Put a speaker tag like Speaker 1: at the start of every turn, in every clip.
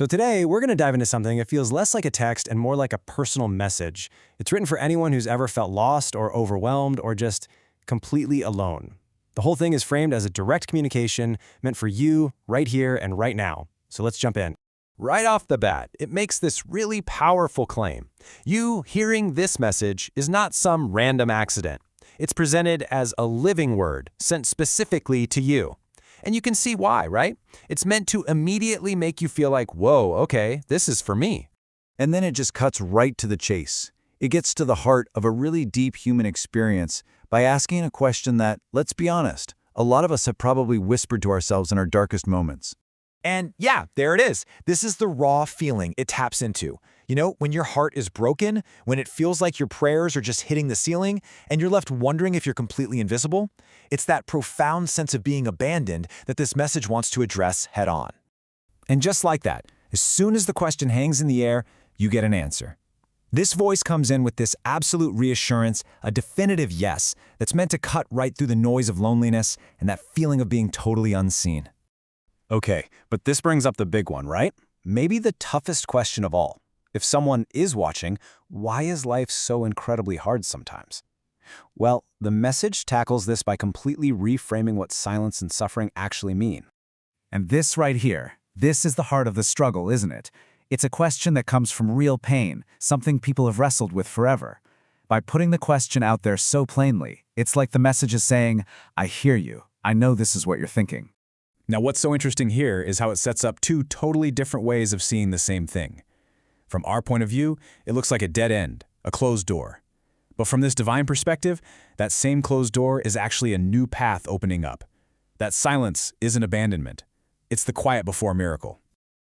Speaker 1: So today, we're going to dive into something that feels less like a text and more like a personal message. It's written for anyone who's ever felt lost or overwhelmed or just completely alone. The whole thing is framed as a direct communication meant for you right here and right now. So let's jump in. Right off the bat, it makes this really powerful claim. You hearing this message is not some random accident. It's presented as a living word sent specifically to you. And you can see why, right? It's meant to immediately make you feel like, whoa, okay, this is for me.
Speaker 2: And then it just cuts right to the chase. It gets to the heart of a really deep human experience by asking a question that, let's be honest, a lot of us have probably whispered to ourselves in our darkest moments.
Speaker 3: And yeah, there it is. This is the raw feeling it taps into. You know, when your heart is broken, when it feels like your prayers are just hitting the ceiling, and you're left wondering if you're completely invisible, it's that profound sense of being abandoned that this message wants to address head on.
Speaker 4: And just like that, as soon as the question hangs in the air, you get an answer. This voice comes in with this absolute reassurance, a definitive yes, that's meant to cut right through the noise of loneliness and that feeling of being totally unseen.
Speaker 1: Okay, but this brings up the big one, right? Maybe the toughest question of all. If someone is watching, why is life so incredibly hard sometimes? Well, the message tackles this by completely reframing what silence and suffering actually mean.
Speaker 4: And this right here, this is the heart of the struggle, isn't it? It's a question that comes from real pain, something people have wrestled with forever. By putting the question out there so plainly, it's like the message is saying, I hear you. I know this is what you're thinking.
Speaker 5: Now, what's so interesting here is how it sets up two totally different ways of seeing the same thing. From our point of view, it looks like a dead end, a closed door. But from this divine perspective, that same closed door is actually a new path opening up. That silence isn't abandonment. It's the quiet before a miracle.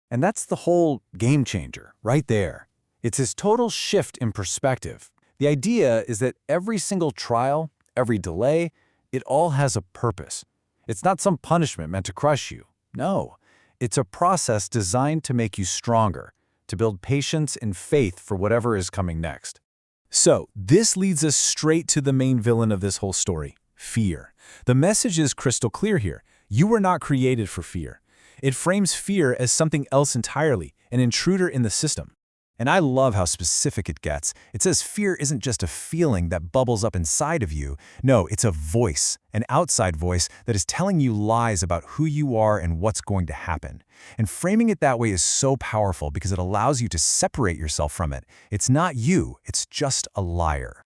Speaker 1: And that's the whole game changer, right there. It's this total shift in perspective. The idea is that every single trial, every delay, it all has a purpose. It's not some punishment meant to crush you. No, it's a process designed to make you stronger, to build patience and faith for whatever is coming next. So, this leads us straight to the main villain of this whole story, fear. The message is crystal clear here. You were not created for fear. It frames fear as something else entirely, an intruder in the system. And I love how specific it gets. It says fear isn't just a feeling that bubbles up inside of you. No, it's a voice, an outside voice that is telling you lies about who you are and what's going to happen. And framing it that way is so powerful because it allows you to separate yourself from it. It's not you, it's just a liar.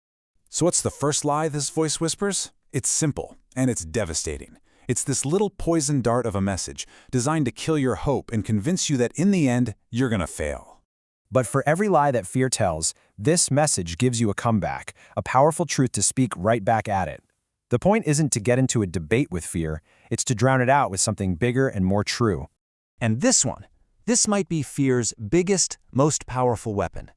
Speaker 5: So what's the first lie this voice whispers? It's simple, and it's devastating. It's this little poison dart of a message designed to kill your hope and convince you that in the end, you're gonna fail.
Speaker 4: But for every lie that fear tells, this message gives you a comeback, a powerful truth to speak right back at it. The point isn't to get into a debate with fear, it's to drown it out with something bigger and more true.
Speaker 1: And this might be fear's biggest, most powerful weapon.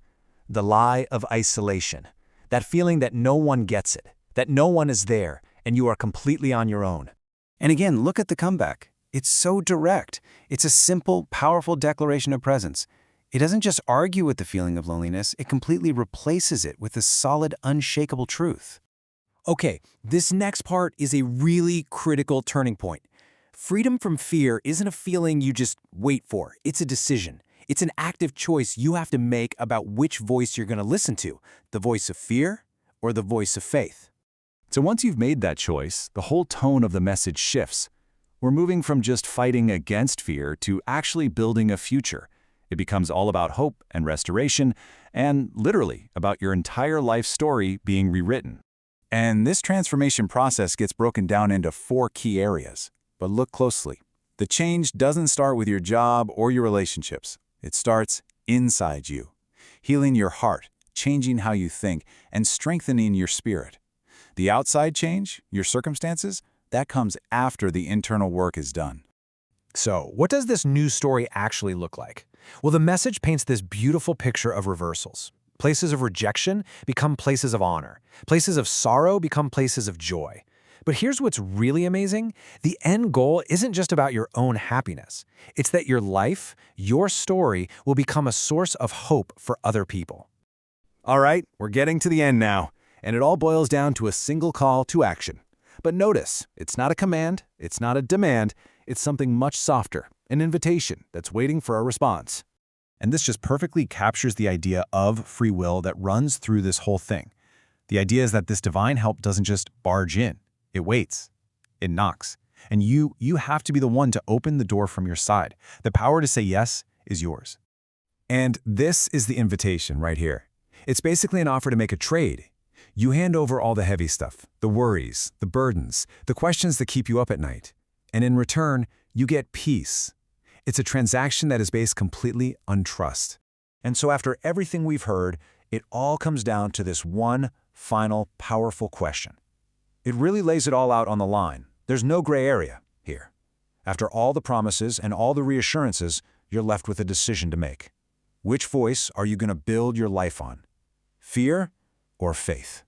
Speaker 1: The lie of isolation. That feeling that no one gets it, that no one is there, and you are completely on your own. And again, look at the comeback. It's so direct. It's a simple, powerful declaration of presence. It doesn't just argue with the feeling of loneliness, it completely replaces it with a solid, unshakable truth. Okay, this next part is a really critical turning point. Freedom from fear isn't a feeling you just wait for. It's a decision. It's an active choice you have to make about which voice you're going to listen to, the voice of fear or the voice of faith.
Speaker 5: So once you've made that choice, the whole tone of the message shifts. We're moving from just fighting against fear to actually building a future. It becomes all about hope and restoration, and literally about your entire life story being rewritten. And this transformation process gets broken down into 4 key areas. But look closely. The change doesn't start with your job or your relationships. It starts inside you, healing your heart, changing how you think, and strengthening your spirit. The outside change, your circumstances, that comes after the internal work is done.
Speaker 4: So, what does this new story actually look like? Well, the message paints this beautiful picture of reversals. Places of rejection become places of honor. Places of sorrow become places of joy. But here's what's really amazing. The end goal isn't just about your own happiness. It's that your life, your story, will become a source of hope for other people.
Speaker 1: All right, we're getting to the end now, and it all boils down to a single call to action. But notice, it's not a command, it's not a demand, it's something much softer, an invitation that's waiting for a response. And this just perfectly captures the idea of free will that runs through this whole thing. The idea is that this divine help doesn't just barge in. It waits. It knocks. And you have to be the one to open the door from your side. The power to say yes is yours.
Speaker 2: And this is the invitation right here. It's basically an offer to make a trade. You hand over all the heavy stuff, the worries, the burdens, the questions that keep you up at night. And in return, you get peace. It's a transaction that is based completely on trust.
Speaker 3: And so after everything we've heard, it all comes down to this one final, powerful question. It really lays it all out on the line. There's no gray area here. After all the promises and all the reassurances, you're left with a decision to make. Which voice are you going to build your life on? Fear or faith?